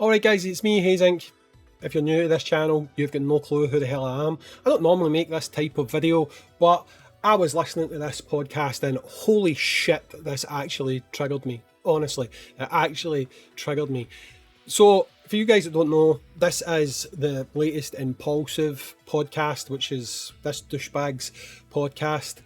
Alright guys, it's me, Haze Inc. If you're new to this channel, you've got no clue who the hell I am. I don't normally make this type of video, but I was listening to this podcast and holy shit, this actually triggered me. Honestly, it actually triggered me. So, for you guys that don't know, this is the latest Impulsive podcast, which is this douchebag's podcast.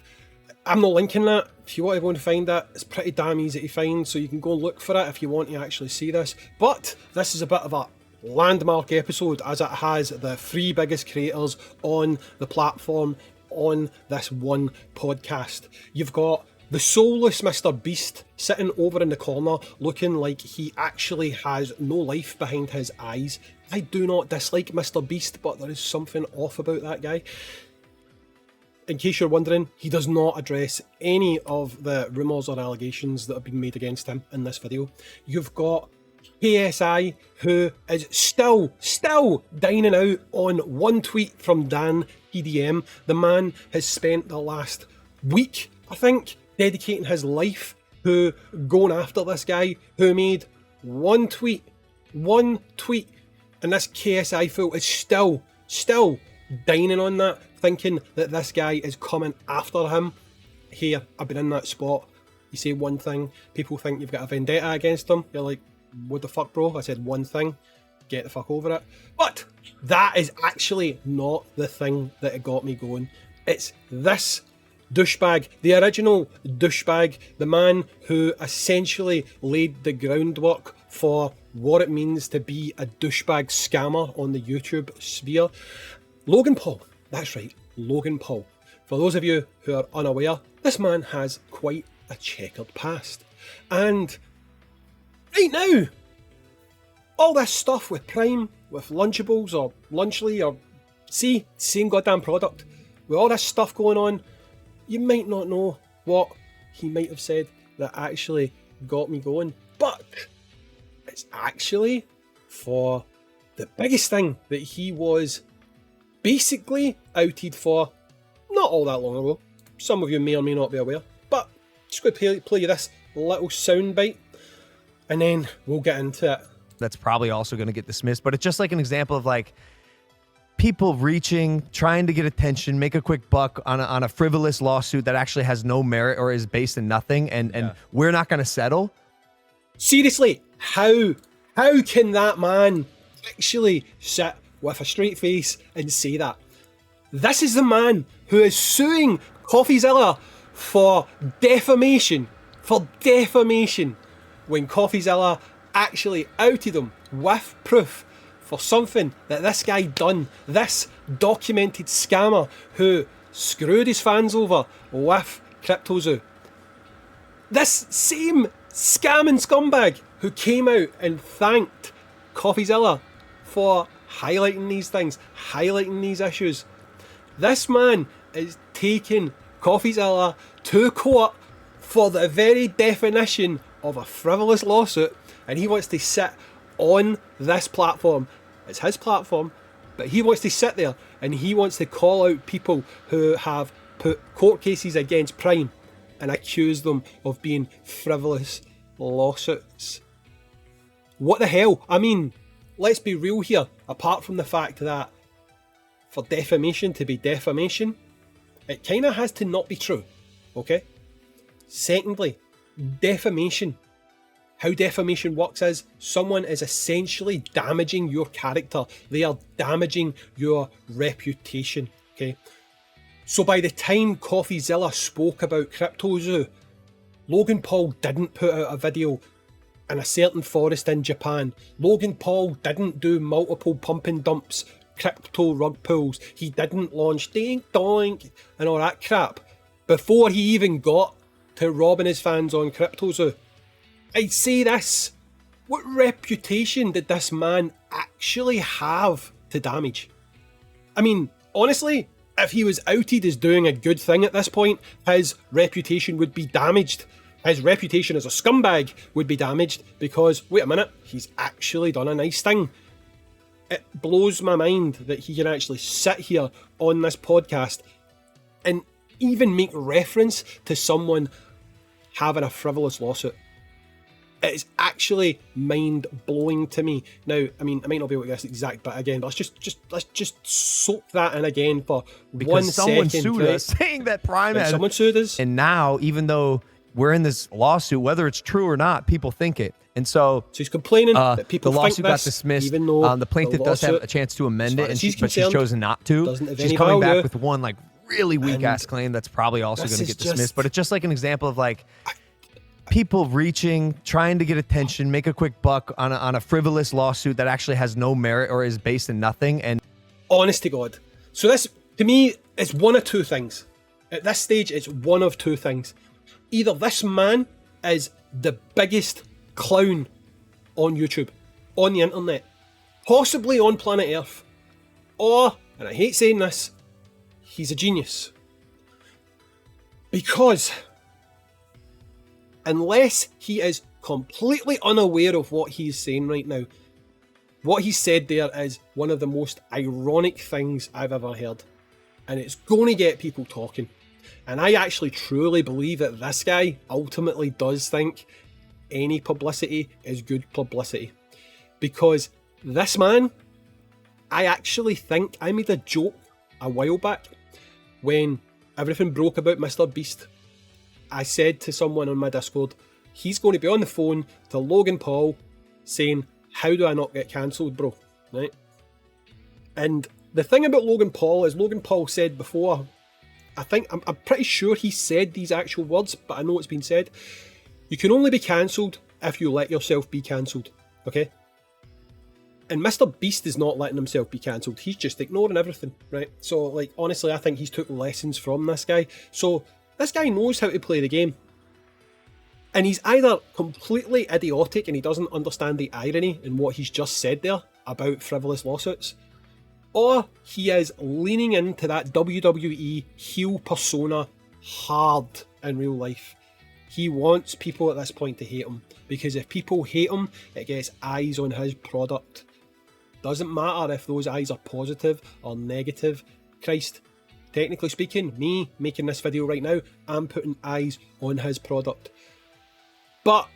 I'm not linking that. If you want to go and find that, it's pretty damn easy to find, so you can go and look for it if you want to actually see this. But this is a bit of a landmark episode, as it has the three biggest creators on the platform on this one podcast. You've got the soulless Mr. Beast sitting over in the corner looking like he actually has no life behind his eyes. I do not dislike Mr. Beast, but there is something off about that guy. In case you're wondering, he does not address any of the rumours or allegations that have been made against him in this video. You've got KSI, who is still dining out on one tweet from Dan PDM. The man has spent the last week, I think, dedicating his life to going after this guy who made one tweet, and this KSI fool is still dining on that, thinking that this guy is coming after him. Here, I've been in that spot. You say one thing, people think you've got a vendetta against them. You're like, what the fuck, bro? I said one thing, get the fuck over it. But that is actually not the thing that got me going. It's this douchebag, the original douchebag, the man who essentially laid the groundwork for what it means to be a douchebag scammer on the YouTube sphere. Logan Paul. That's right, Logan Paul. For those of you who are unaware, this man has quite a checkered past. And right now, all this stuff with Prime, with Lunchables or Lunchly or same goddamn product, with all this stuff going on, you might not know what he might have said that actually got me going. But it's actually for the biggest thing that he was basically outed for not all that long ago. Some of you may or may not be aware, but just going to play you this little sound bite and then we'll get into it. That's probably also going to get dismissed, but it's just like an example of like people reaching, trying to get attention, make a quick buck on a frivolous lawsuit that actually has no merit or is based in nothing, and we're not going to settle. Seriously, how can that man actually sit with a straight face and say that? This is the man who is suing CoffeeZilla for defamation, when CoffeeZilla actually outed him with proof for something that this guy done, this documented scammer who screwed his fans over with CryptoZoo. This same scamming scumbag who came out and thanked CoffeeZilla for highlighting these things, highlighting these issues. This man is taking CoffeeZilla to court for the very definition of a frivolous lawsuit, and he wants to sit on this platform. It's his platform, but he wants to sit there and he wants to call out people who have put court cases against Prime and accuse them of being frivolous lawsuits. What the hell? I mean, let's be real here. Apart from the fact that for defamation to be defamation, it kind of has to not be true, okay? Secondly, defamation. How defamation works is someone is essentially damaging your character. They are damaging your reputation, okay? So by the time CoffeeZilla spoke about CryptoZoo, Logan Paul didn't put out a video in a certain forest in Japan. Logan Paul didn't do multiple pump and dumps, crypto rug pulls. He didn't launch dink doink and all that crap before he even got to robbing his fans on CryptoZoo. I'd say this, what reputation did this man actually have to damage? I mean, honestly, if he was outed as doing a good thing at this point, his reputation would be damaged. His reputation as a scumbag would be damaged because, wait a minute, he's actually done a nice thing. It blows my mind that he can actually sit here on this podcast and even make reference to someone having a frivolous lawsuit. It's actually mind blowing to me. Now, I mean, I might not be able to get this exact bit again, but let's just soak that in again for because 1 someone second. sued us saying that Prime has. Someone sued us, and now even though we're in this lawsuit, whether it's true or not, people think it, and so he's complaining that people the lawsuit think got this, dismissed. Even though the plaintiff does have a chance to amend it, and but she's chosen not to. Doesn't have She's any coming value. back with one like really weak ass claim that's probably also going to get dismissed. But it's just like an example of like people reaching, trying to get attention, make a quick buck on a frivolous lawsuit that actually has no merit or is based in nothing. And honest to God, so this to me is one of two things. At this stage, it's one of two things. Either this man is the biggest clown on YouTube, on the internet, possibly on planet Earth, or, and I hate saying this, he's a genius. Because unless he is completely unaware of what he's saying right now, what he said there is one of the most ironic things I've ever heard. And it's going to get people talking. And I actually truly believe that this guy ultimately does think any publicity is good publicity. Because this man, I actually think, I made a joke a while back when everything broke about Mr. Beast. I said to someone on my Discord, he's going to be on the phone to Logan Paul saying, how do I not get cancelled, bro? Right? And the thing about Logan Paul is Logan Paul said before, I'm pretty sure he said these actual words, but I know it's been said, you can only be cancelled if you let yourself be cancelled, okay? And Mr. Beast is not letting himself be cancelled, he's just ignoring everything, right? So, like, honestly, I think he's took lessons from this guy. So, this guy knows how to play the game. And he's either completely idiotic and he doesn't understand the irony in what he's just said there about frivolous lawsuits, or he is leaning into that WWE heel persona hard in real life. He wants people at this point to hate him, because if people hate him, it gets eyes on his product. Doesn't matter if those eyes are positive or negative. Christ, technically speaking, me making this video right now, I'm putting eyes on his product. But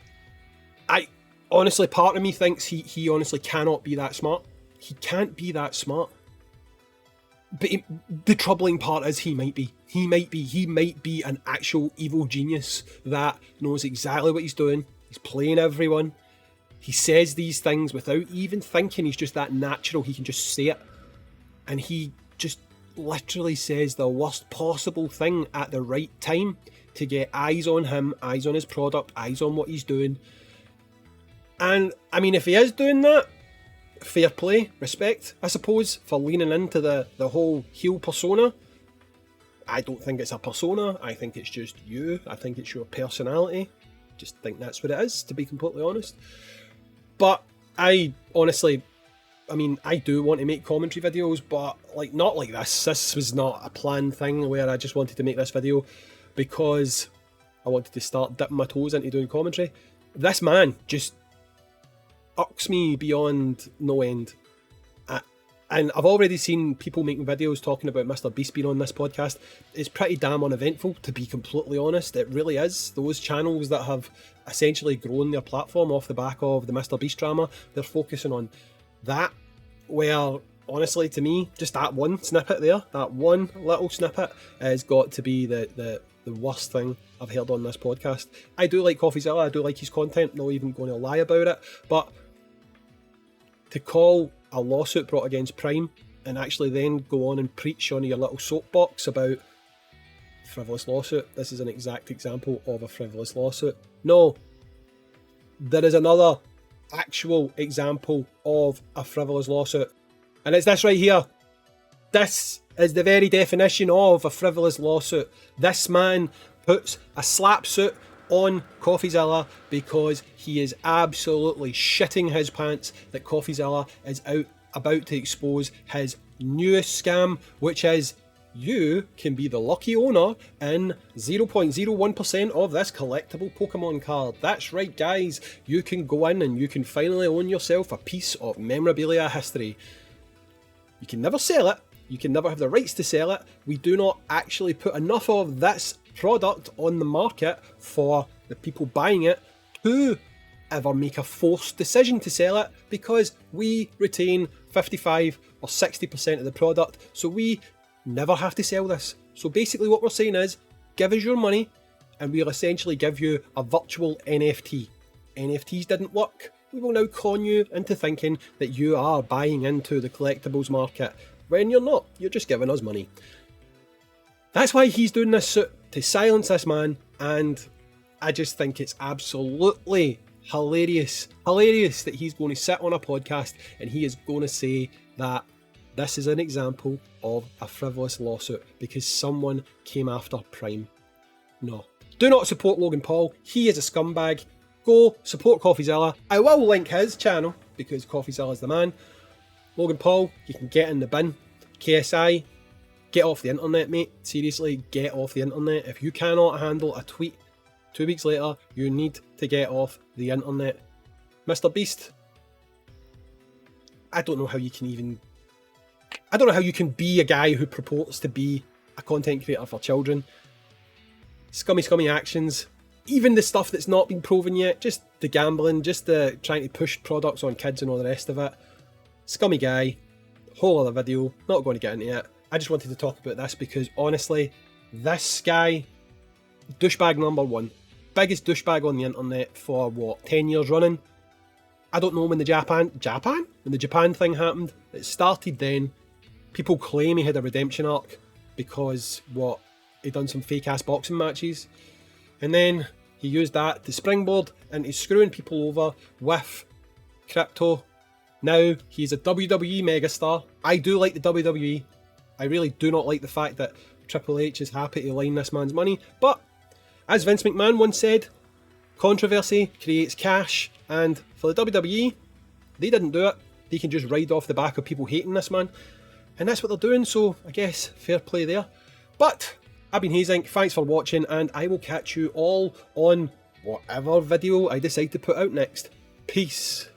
I honestly, part of me thinks he honestly cannot be that smart. He can't be that smart. But the troubling part is he might be. He might be an actual evil genius that knows exactly what he's doing. He's playing everyone. He says these things without even thinking. He's just that natural. He can just say it. And he just literally says the worst possible thing at the right time to get eyes on him, eyes on his product, eyes on what he's doing. And, I mean, if he is doing that, fair play, respect, I suppose, for leaning into the whole heel persona. I don't think it's a persona, I think it's just you, I think it's your personality. Just think that's what it is, to be completely honest. But I honestly, I mean, I do want to make commentary videos, but like not like this. This was not a planned thing where I just wanted to make this video because I wanted to start dipping my toes into doing commentary. This man just irks me beyond no end. And I've already seen people making videos talking about Mr. Beast being on this podcast. It's pretty damn uneventful, to be completely honest. It really is. Those channels that have essentially grown their platform off the back of the Mr. Beast drama, they're focusing on that, where honestly to me, just that one snippet there, that one little snippet has got to be the worst thing I've heard on this podcast. I do like CoffeeZilla, I do like his content, not even going to lie about it, but to call a lawsuit brought against Prime and actually then go on and preach on your little soapbox about frivolous lawsuit, this is an exact example of a frivolous lawsuit. No, there is another actual example of a frivolous lawsuit, and it's this right here. This is the very definition of a frivolous lawsuit. This man puts a slap suit on CoffeeZilla because he is absolutely shitting his pants that CoffeeZilla is about to expose his newest scam, which is you can be the lucky owner in 0.01% of this collectible Pokemon card. That's right, guys, you can go in and you can finally own yourself a piece of memorabilia history. You can never sell it, you can never have the rights to sell it. We do not actually put enough of this product on the market for the people buying it to ever make a forced decision to sell it because we retain 55 or 60% of the product, so we never have to sell this. So basically what we're saying is, give us your money and we'll essentially give you a virtual NFT. NFTs didn't work. We will now con you into thinking that you are buying into the collectibles market when you're not. You're just giving us money. That's why he's doing this suit, to silence this man, and I just think it's absolutely hilarious that he's going to sit on a podcast and he is going to say that this is an example of a frivolous lawsuit because someone came after Prime. No. Do not support Logan Paul. He is a scumbag. Go support CoffeeZilla. I will link his channel because CoffeeZilla's the man. Logan Paul, you can get in the bin. KSI, get off the internet, mate. Seriously, get off the internet. If you cannot handle a tweet 2 weeks later, you need to get off the internet. Mr. Beast, I don't know how you can be a guy who purports to be a content creator for children. Scummy actions. Even the stuff that's not been proven yet, just the gambling, just the trying to push products on kids and all the rest of it. Scummy guy. Whole other video, not going to get into it. I just wanted to talk about this because honestly, this guy, douchebag number one, biggest douchebag on the internet for what, 10 years running? I don't know when the Japan thing happened. It started then. People claim he had a redemption arc because what, he done some fake ass boxing matches, and then he used that to springboard into screwing people over with crypto. Now he's a WWE megastar. I do like the WWE. I really do not like the fact that Triple H is happy to line this man's money, but as Vince McMahon once said, controversy creates cash, and for the WWE, they didn't do it. They can just ride off the back of people hating this man, and that's what they're doing, so I guess fair play there. But I've been Hazink, thanks for watching, and I will catch you all on whatever video I decide to put out next. Peace.